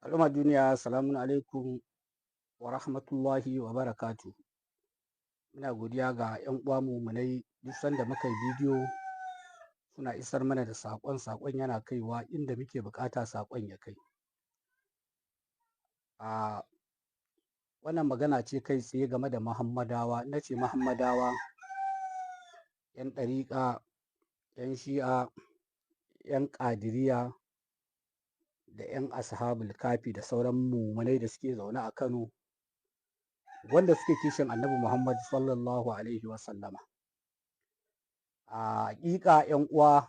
Al'ummar duniya, salamun alaikum wa rahmatullahi wa barakatu. Muna godiya ga 'yan uwa muminai duk sanda muka yi bidiyo suna isar mana da saƙon yana kaiwa inda muke buƙata saƙon ya kai. A wannan magana ce kai tsaye game da Muhammadawa. Na ce Muhammadawa 'yan ɗariƙa, 'yan shi'a, 'yan ƙadiriya da 'yan ashabul kafi da sauran muminai da suke zaune a Kano wanda suke kishin annabi Muhammad sallallahu alaihi wasallama. A haƙiƙa 'yan uwa,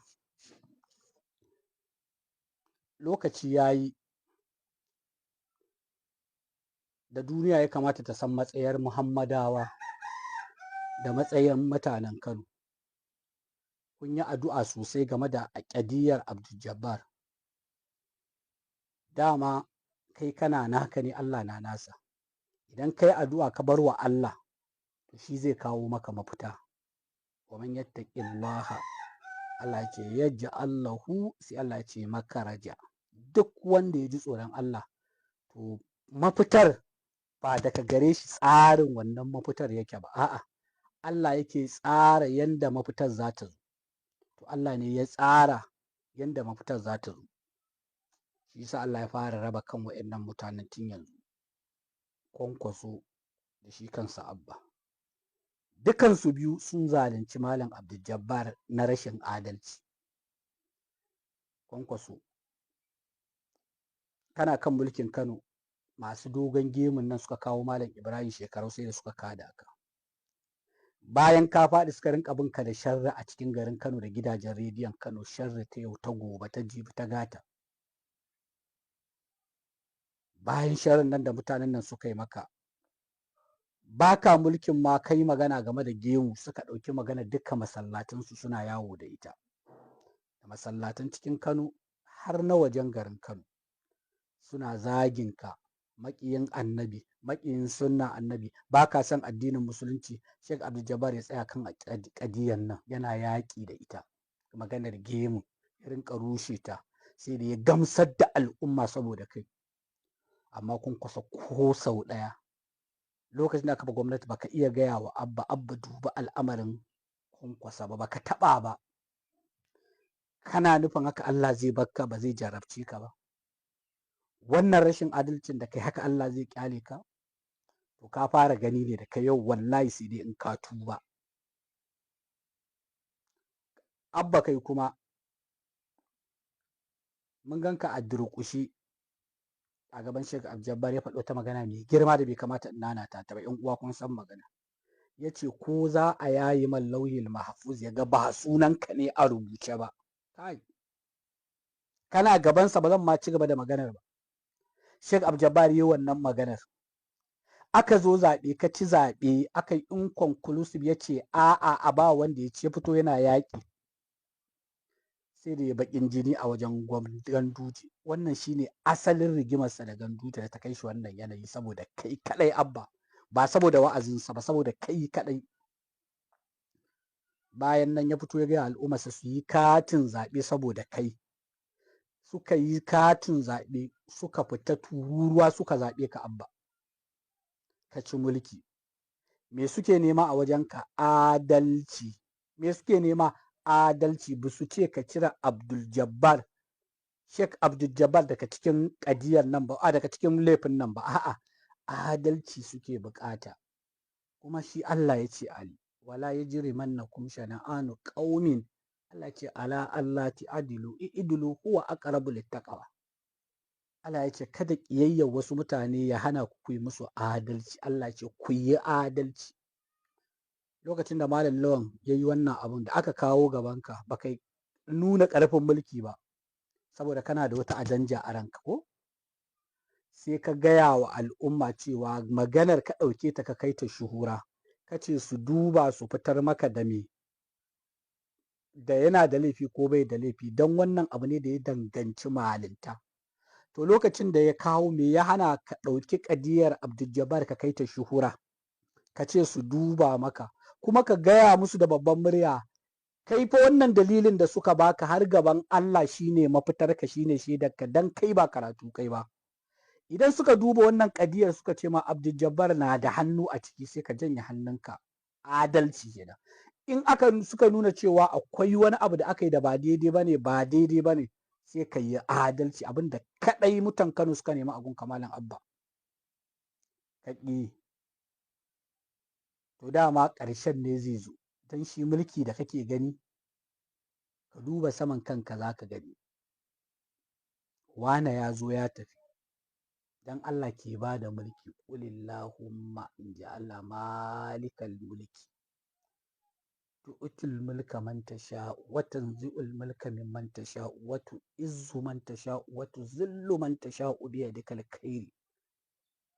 lokaci ya yi da duniya ya kamata ta san matsayar Muhammadawa da matsayin mutanen Kano. Kun yi addu'a sosai game da aƙidiyar Abdul Jabbar. Dama kai kana naka ne, Allah na nasa. Idan kai addu'a ka bar wa Allah, to shi zai kawo maka mafita. Wa man yattaqillaha, Allah ce yaj'al lahu, sai Allah ce makaraja. Duk wanda ya ji tsoron Allah, to mafitar ba daga gare shi tsarin wannan mafitar yake ba, a'a Allah yake tsara yanda mafitar za ta zo. To Allah ne ya tsara yanda mafitar za ta zo. Shi yasa Allah ya fara raba kan waɗannan mutanen tun yanzu. Kwankwaso da shi kansa Abba. Dukansu biyu sun zalunci Malam Abdul Jabbar na rashin adalci. Kwankwaso, kana kan mulkin Kano, masu dogon gemun nan suka kawo Malam Ibrahim Shekarau sai da suka kada ka. Bayan ka faɗi suka rinka bin ka da sharri a cikin garin Kano da gidajen rediyon Kano, sharri ta yau ta gobe ta jibi ta gata. Bayan sharrin nan da mutanen nan suka yi maka, baka mulkin ma kai magana game da gemu, suka ɗauki magana duka masallatansu suna yawo da ita. Da masallatan cikin Kano har na wajen garin Kano suna zagin ka, maƙiyin annabi, maƙiyin sunna annabi, ba ka son addinin musulunci. Sheikh Abdul Jabbar ya tsaya kan ƙadiyan nan yana yaƙi da ita, maganar gemu ya rinka rushe ta, sai da ya gamsar da al'umma saboda kai. Amma kun kusa ko sau ɗaya lokacin da aka ba gwamnati baka iya gaya wa Abba duba al'amarin Kwankwasa ba, baka taɓa ba. Kana nufin haka Allah zai bakka, ba zai jarabce ka ba? Wannan rashin adalcin da kai haka Allah zai kyale ka? To ka fara gani ne da kai yau, wallahi sai dai in ka tuba. Abba kai kuma mun ganka a durƙushe a gaban Sheikh Abdul Jabbar, ya faɗo ta magana mai girma da bai kamata in nanata ta ba. 'Yan uwa kun san magana. Ya ce ko za a yayi man lauhil mahfuz ya ga ba sunanka ne a rubuce ba. Kai, kana gabansa ba zan ma ci gaba da maganar ba. Sheikh Abdul Jabbar yi wannan maganar. Aka zo zaɓe, ka ci zaɓe, aka yi inconclusive, ya ce a'a a ba wanda ya ce, fito yana yaƙi. Sai da ya baƙin jini a wajen Ganduje. Wannan shine asalin rigimarsa da Ganduje da ta kai shi wannan yanayi, saboda kai kaɗai Abba, ba saboda wa'azinsa ba, saboda kai kaɗai. Bayan nan ya fito ya gaya al'ummarsa su yi katin zaɓe saboda kai. Suka yi katin zaɓe, suka fita tururuwa suka zaɓe ka Abba. Ka ci mulki. Me suke nema a wajenka? Adalci. Me suke nema? Adalci. Ba su ce ka cire Abdul Jabbar, Sheikh Abdul Jabbar daga cikin ƙadiyar nan ba, daga cikin laifin nan ba, a'a adalci suke bukata. Kuma shi Allah ya ce ali wala yajrimannakum shana'anu qaumin, Allah ce ala Allah ta'dilu i'dilu huwa aqrabu littaqwa. Allah ya ce kada ƙiyayyar wasu mutane ya hana ku yi musu adalci. Allah ce ku yi adalci. Lokacin da Malam Lawan ya yi wannan abun da aka kawo gabanka, ba kai nuna ƙarfin mulki ba, saboda kana da wata ajanja a ranka ko? Sai ka gaya wa al'umma cewa maganar ka ɗauke ta ka kai ta shuhura, ka ce su duba su fitar maka da me, da yana da laifi ko bai da laifi, don wannan abu ne da ya danganci malinta. To lokacin da ya kawo, me ya hana ka ɗauki ƙadiyar Abdul Jabbar ka kai ta shuhura, ka ce su duba maka, kuma ka gaya musu da babban murya, kai fa wannan dalilin da suka baka har gaban Allah shine mafitarka, shine shaidarka, dan kai ba karatu kai ba. Idan suka duba wannan kadiyar suka ce ma Abdul Jabbar na da hannu a ciki, sai ka janye hannunka. Adalci kenan. In suka nuna cewa akwai wani abu da aka yi da ba daidai bane, sai ka yi adalci, abinda kadai mutan Kano suka nemi a gunka Malam Abba. Ka ƙi. To dama ƙarshen ne zai zo. Dan shi mulki da kake gani, ka duba saman kanka za ka gani. Wane ya zo ya tafi. Dan Allah ke ba da mulki. Qulillahumma, inji Allah, malikal mulki. Tu'til mulka man tasha wa tanzi'ul mulka mimman tasha wa tu'izzu man tasha wa tuzillu man tasha bi yadikal khair.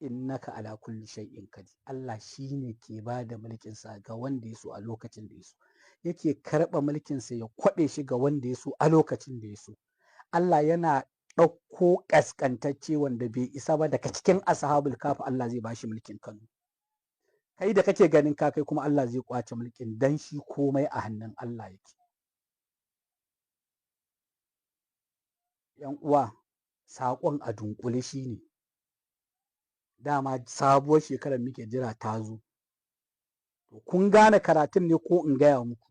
Innaka ala kulli shay'in qadir. Allah shine ke ba da mulkin sa ga wanda ya so a lokacin da ya so. Yake karɓa mulkin sa ya kwaɓe shi ga wanda ya so a lokacin da ya so. Allah yana ɗauko ƙasƙantacce wanda bai isa ba daga cikin ashabul kafi, Allah zai bashi mulkin Kano. Kai da kake ganin ka kai kuma Allah zai kwace mulkin, dan shi komai a hannun Allah yake. Yan uwa, saƙon a dunkule shine dama sabuwar shekarar muke jira ta zo. To kun gane karatun ne ko in gaya muku?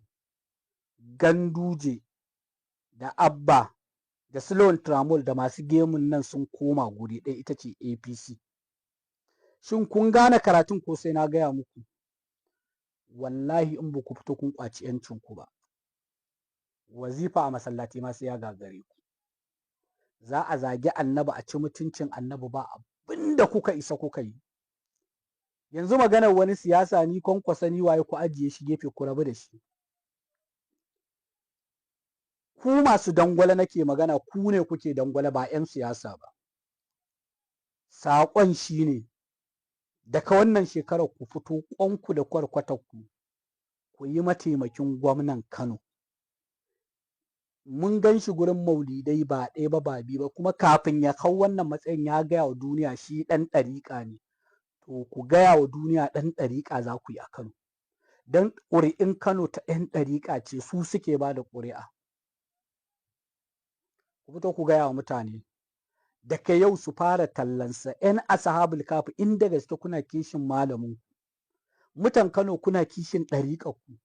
Ganduje da Abba da Sulon Tramol da masu gemun nan sun koma guri ɗaya, ita ce APC. Shin kun gane karatun ko sai na gaya muku? Wallahi in ba ku fito kun kwaci yancinku ba, wazifa a masallaci ma sai ya gagare ku. Za a zagi annabi, a ci mutuncin annabi, ba abinda kuka isa kuka yi. Yanzu maganar wani siyasa ni Kwankwasa ni waye, ku ajiye shi gefe, ku rabu da shi. Ku masu dangwale nake magana, ku ne kuke dangwale, ba 'yan siyasa ba. Saƙon shi ne, daga wannan shekarar ku fito ƙwanku da kwarkwatarku, ku yi mataimakin gwamnan Kano. Mun gan shi gurin maulidai ba ɗaya ba ba biyu ba, kuma kafin ya hau wannan matsayin ya gaya wa duniya shi ɗan ɗariƙa ne. To ku gaya wa duniya ɗan ɗariƙa za ku yi a Kano. Don ƙuri'in Kano ta 'yan ɗariƙa ce, su suke ba da ƙuri'a. Ku fito ku gaya wa mutane. Daga yau su fara tallansa, 'yan ashabul kafi, inda gaske kuna kishin malamin ku. Mutan Kano kuna kishin ɗariƙarku.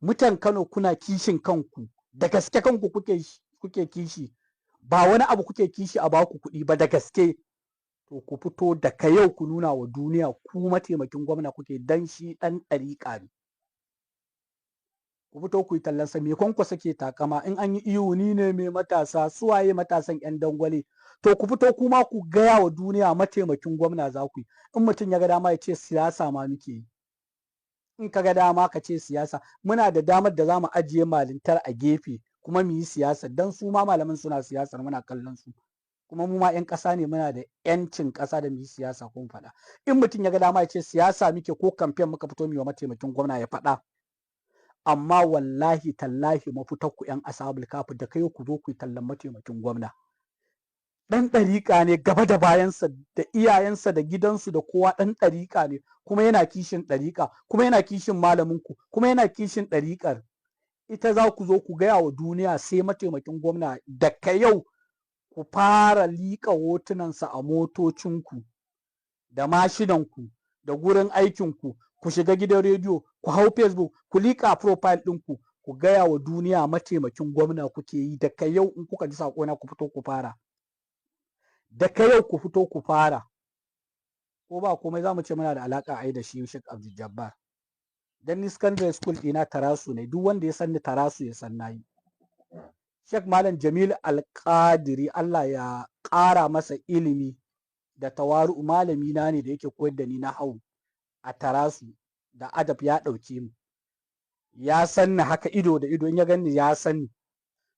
Mutan Kano kuna kishin kanku. Da gaske kanku kuke kishi. Ba wani abu kuke kishi a baku kuɗi ba, da gaske. To ku fito daga yau ku nuna wa duniya ku mataimakin gwamna kuke, dan shi ɗan ɗariƙa ne. Ku fito ku yi tallansa. Me Kwankwasa ke takama in an yi iyo ni ne mai matasa, suwaye matasan 'yan dangwale. To ku fito kuma ku gaya wa duniya mataimakin gwamna za ku yi. In mutum ya ga dama ya ce siyasa ma muke yi. In ka ga dama ka ce siyasa, muna da damar da za mu ajiye malintar a gefe kuma mu yi siyasa, dan su ma malaman suna siyasar, muna kallon su. Kuma mu ma 'yan ƙasa ne, muna da 'yancin ƙasa da mu yi siyasa, kun faɗa. In mutum ya ga dama ya ce siyasa muke ko kamfen muka fito mu yi wa mataimakin gwamna, ya faɗa. Amma wallahi tallahi mafitar ku 'yan ashabul kafi, da kai ku zo ku yi tallan mataimakin gwamna. Ɗan ɗariƙa ne gaba da bayansa, da iyayensa da gidansu da kowa ɗan ɗariƙa ne, kuma yana kishin ɗariƙa, kuma yana kishin malaminku, kuma yana kishin ɗariƙar. Ita za ku zo ku gaya wa duniya sai mataimakin gwamna. Daga yau ku fara liƙa hotunansa a motocinku da mashinanku da gurin aikinku, ku shiga gidan rediyo, ku hau Facebook, ku liƙa profile ɗinku, ku gaya wa duniya mataimakin gwamna kuke yi. Daga yau in kuka ji saƙona, ku fito ku fara. Daga yau ku fito ku fara. Ko ba komai za mu ce muna da alaƙa ai da shi Sheikh Abdul Jabbar. Dan ni secondary school ɗina Tarasu ne, duk wanda ya san ni Tarasu ya san nayi. Sheikh Malam Jamil Alƙadiri, Allah ya ƙara masa ilimi da tawaru'u, malami na ne da yake koyar da ni nahwu a Tarasu da adab, ya ɗauke mu. Ya san ni haka ido da ido, in ya gani ya san ni.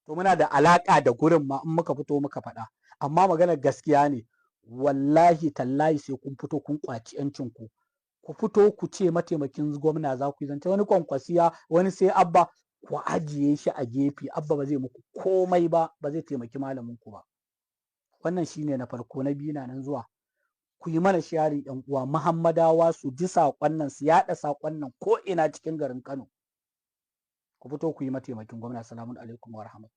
To muna da alaƙa da gurin ma in muka fito muka faɗa. Amma maganar gaskiya ne, wallahi tallahi sai kun fito kun kwaci 'yancinku. Ku fito ku ce mataimakin gwamna za ku yi. Zance wani Kwankwasiya, wani sai Abba, ku ajiye shi a gefe. Abba ba zai muku komai ba, ba zai taimaki malaminku ba. Wannan shine na farko. Na biyu na nan zuwa. Ku yi mana sharing 'yan uwa Muhammadawa su ji saƙon nan, su yaɗa saƙon nan ko ina cikin garin Kano. Ku fito ku yi mataimakin gwamna. Assalamu alaikum wa rahmatullahi.